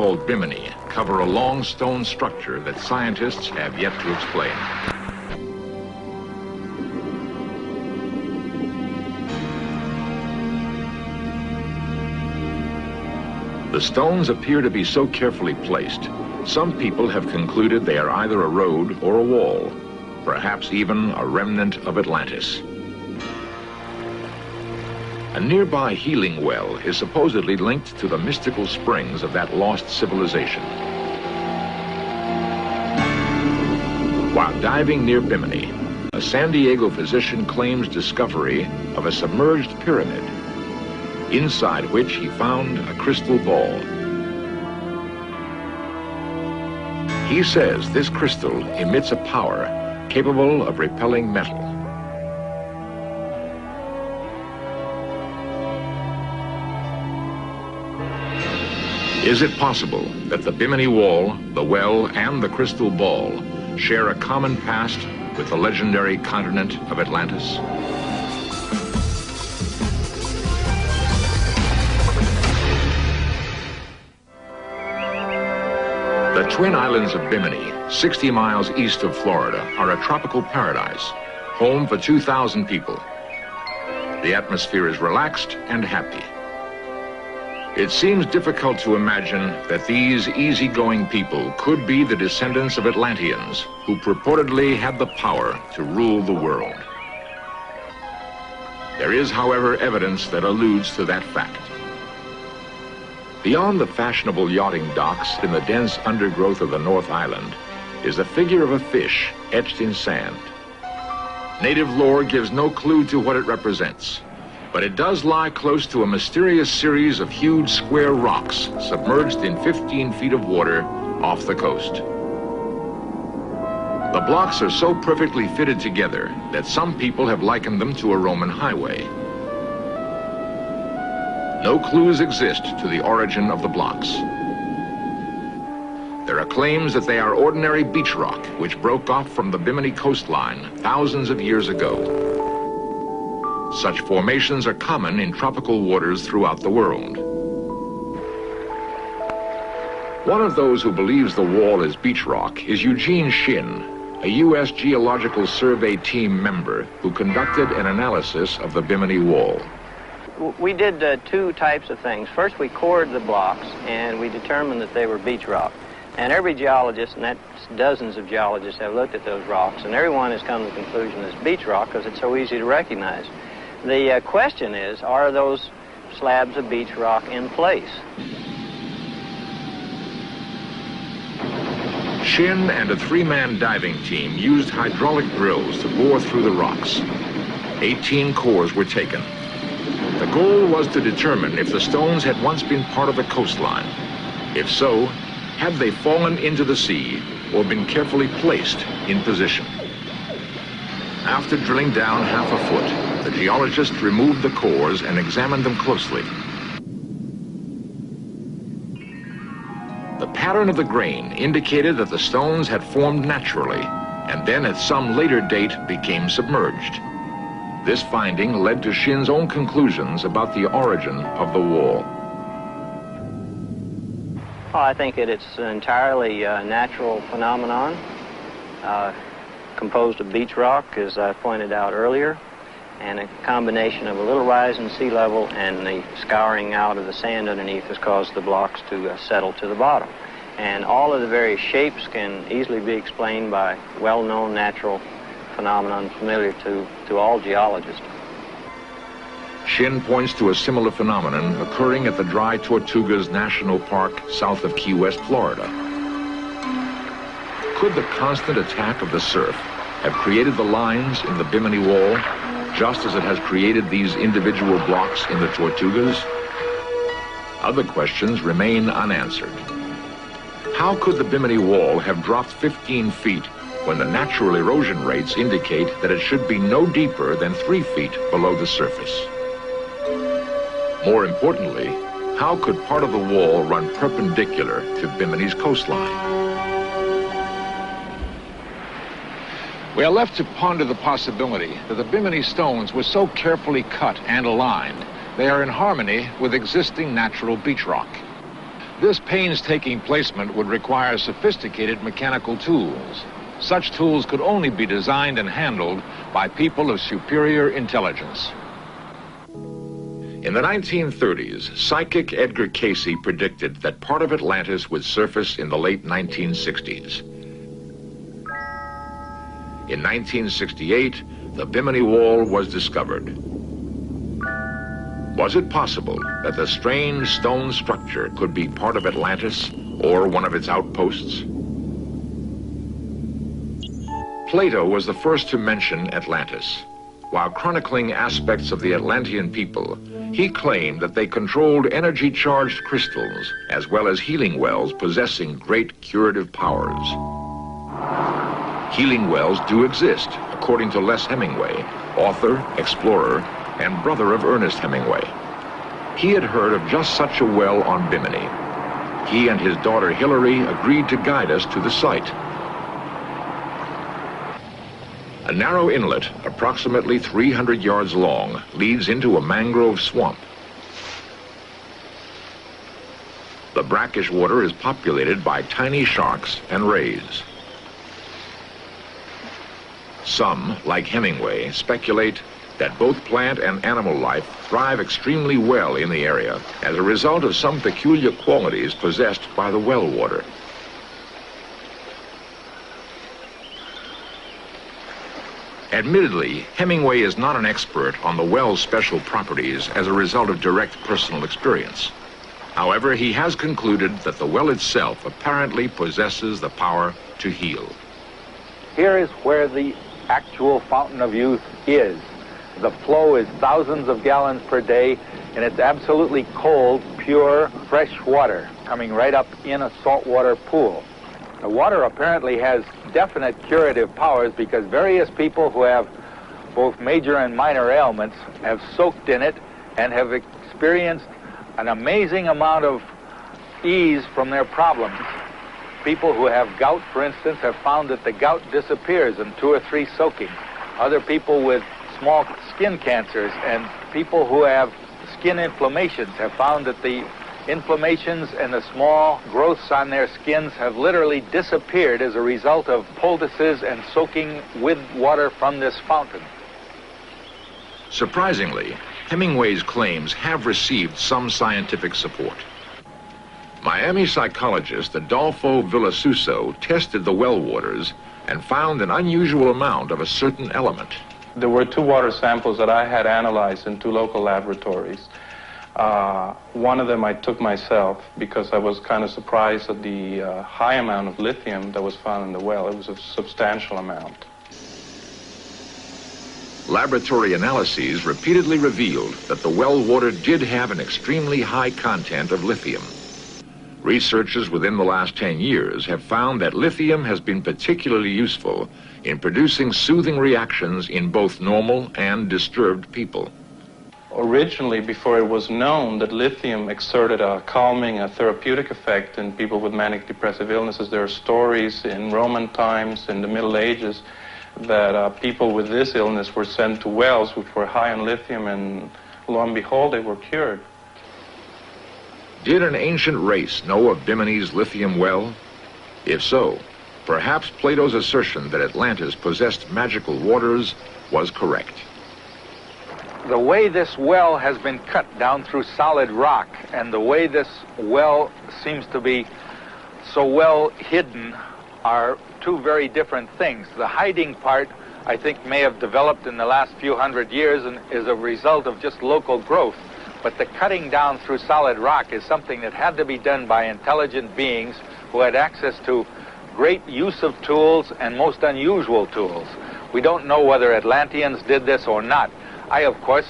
called Bimini cover a long stone structure that scientists have yet to explain. The stones appear to be so carefully placed, some people have concluded they are either a road or a wall, perhaps even a remnant of Atlantis. A nearby healing well is supposedly linked to the mystical springs of that lost civilization. While diving near Bimini, a San Diego physician claims discovery of a submerged pyramid, inside which he found a crystal ball. He says this crystal emits a power capable of repelling metal. Is it possible that the Bimini Wall, the well, and the crystal ball share a common past with the legendary continent of Atlantis? The Twin Islands of Bimini, 60 miles east of Florida, are a tropical paradise, home for 2,000 people. The atmosphere is relaxed and happy. It seems difficult to imagine that these easygoing people could be the descendants of Atlanteans who purportedly had the power to rule the world. There is, however, evidence that alludes to that fact. Beyond the fashionable yachting docks in the dense undergrowth of the North Island is the figure of a fish etched in sand. Native lore gives no clue to what it represents, but it does lie close to a mysterious series of huge square rocks submerged in 15 feet of water off the coast. The blocks are so perfectly fitted together that some people have likened them to a Roman highway. No clues exist to the origin of the blocks. There are claims that they are ordinary beach rock which broke off from the Bimini coastline thousands of years ago. Such formations are common in tropical waters throughout the world. One of those who believes the wall is beach rock is Eugene Shin, a U.S. Geological Survey team member who conducted an analysis of the Bimini Wall. We did two types of things. First, we cored the blocks, and we determined that they were beach rock. And every geologist, and that's dozens of geologists, have looked at those rocks, and everyone has come to the conclusion it's beach rock because it's so easy to recognize. The question is, are those slabs of beach rock in place? Shin and a three-man diving team used hydraulic drills to bore through the rocks. 18 cores were taken. The goal was to determine if the stones had once been part of the coastline. If so, had they fallen into the sea or been carefully placed in position? After drilling down half a foot, the geologists removed the cores and examined them closely. The pattern of the grain indicated that the stones had formed naturally and then at some later date became submerged. This finding led to Shin's own conclusions about the origin of the wall. Well, I think it's an entirely natural phenomenon, composed of beach rock, as I pointed out earlier, and a combination of a little rise in sea level and the scouring out of the sand underneath has caused the blocks to settle to the bottom. And all of the various shapes can easily be explained by well-known natural phenomenon familiar to all geologists. Shin points to a similar phenomenon occurring at the Dry Tortugas National Park south of Key West, Florida. Could the constant attack of the surf have created the lines in the Bimini Wall, just as it has created these individual blocks in the Tortugas? Other questions remain unanswered. How could the Bimini Wall have dropped 15 feet when the natural erosion rates indicate that it should be no deeper than 3 feet below the surface? More importantly, how could part of the wall run perpendicular to Bimini's coastline? We are left to ponder the possibility that the Bimini stones were so carefully cut and aligned, they are in harmony with existing natural beach rock. This painstaking placement would require sophisticated mechanical tools. Such tools could only be designed and handled by people of superior intelligence. In the 1930s, psychic Edgar Cayce predicted that part of Atlantis would surface in the late 1960s. In 1968, the Bimini Wall was discovered. Was it possible that the strange stone structure could be part of Atlantis or one of its outposts? Plato was the first to mention Atlantis. While chronicling aspects of the Atlantean people, he claimed that they controlled energy-charged crystals as well as healing wells possessing great curative powers. Healing wells do exist, according to Les Hemingway, author, explorer, and brother of Ernest Hemingway. He had heard of just such a well on Bimini. He and his daughter Hilary agreed to guide us to the site. A narrow inlet, approximately 300 yards long, leads into a mangrove swamp. The brackish water is populated by tiny sharks and rays. Some, like Hemingway, speculate that both plant and animal life thrive extremely well in the area as a result of some peculiar qualities possessed by the well water. Admittedly, Hemingway is not an expert on the well's special properties as a result of direct personal experience. However, he has concluded that the well itself apparently possesses the power to heal. Here is where the actual fountain of youth is. The flow is thousands of gallons per day, and it's absolutely cold, pure, fresh water coming right up in a saltwater pool. The water apparently has definite curative powers because various people who have both major and minor ailments have soaked in it and have experienced an amazing amount of ease from their problems. People who have gout, for instance, have found that the gout disappears in 2 or 3 soakings. Other people with small skin cancers and people who have skin inflammations have found that the inflammations and the small growths on their skins have literally disappeared as a result of poultices and soaking with water from this fountain. Surprisingly, Hemingway's claims have received some scientific support. Miami psychologist Adolfo Villasuso tested the well waters and found an unusual amount of a certain element. There were 2 water samples that I had analyzed in 2 local laboratories. One of them I took myself because I was kind of surprised at the high amount of lithium that was found in the well. It was a substantial amount. Laboratory analyses repeatedly revealed that the well water did have an extremely high content of lithium. Researchers within the last 10 years have found that lithium has been particularly useful in producing soothing reactions in both normal and disturbed people. Originally, before it was known that lithium exerted a calming, a therapeutic effect in people with manic depressive illnesses, there are stories in Roman times, in the Middle Ages, that people with this illness were sent to wells which were high on lithium, and lo and behold, they were cured. Did an ancient race know of Bimini's lithium well? If so, perhaps Plato's assertion that Atlantis possessed magical waters was correct. The way this well has been cut down through solid rock and the way this well seems to be so well hidden are 2 very different things. The hiding part, I think, may have developed in the last few hundred years and is a result of just local growth. But the cutting down through solid rock is something that had to be done by intelligent beings who had access to great use of tools and most unusual tools. We don't know whether Atlanteans did this or not. I, of course,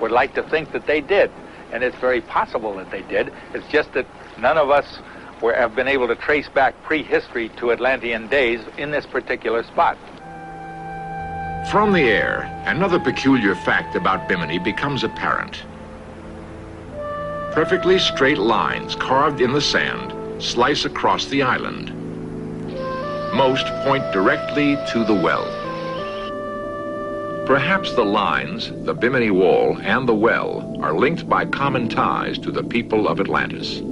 would like to think that they did, and it's very possible that they did. It's just that none of us have been able to trace back prehistory to Atlantean days in this particular spot. From the air, another peculiar fact about Bimini becomes apparent. Perfectly straight lines carved in the sand slice across the island. Most point directly to the well. Perhaps the lines, the Bimini Wall, and the well are linked by common ties to the people of Atlantis.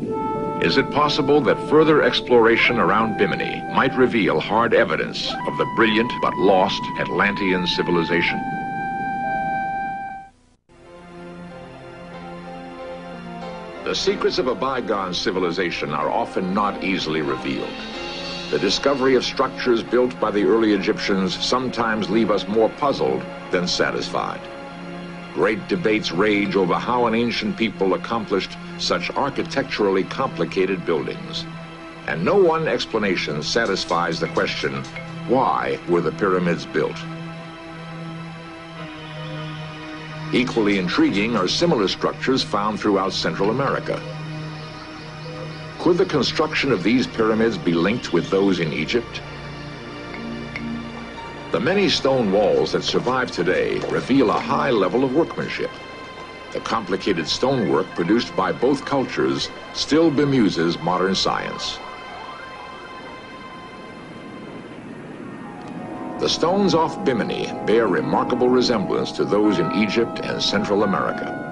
Is it possible that further exploration around Bimini might reveal hard evidence of the brilliant but lost Atlantean civilization? The secrets of a bygone civilization are often not easily revealed. The discovery of structures built by the early Egyptians sometimes leave us more puzzled than satisfied. Great debates rage over how an ancient people accomplished such architecturally complicated buildings. And no one explanation satisfies the question, why were the pyramids built? Equally intriguing are similar structures found throughout Central America. Could the construction of these pyramids be linked with those in Egypt? The many stone walls that survive today reveal a high level of workmanship. The complicated stonework produced by both cultures still bemuses modern science. The stones off Bimini bear remarkable resemblance to those in Egypt and Central America.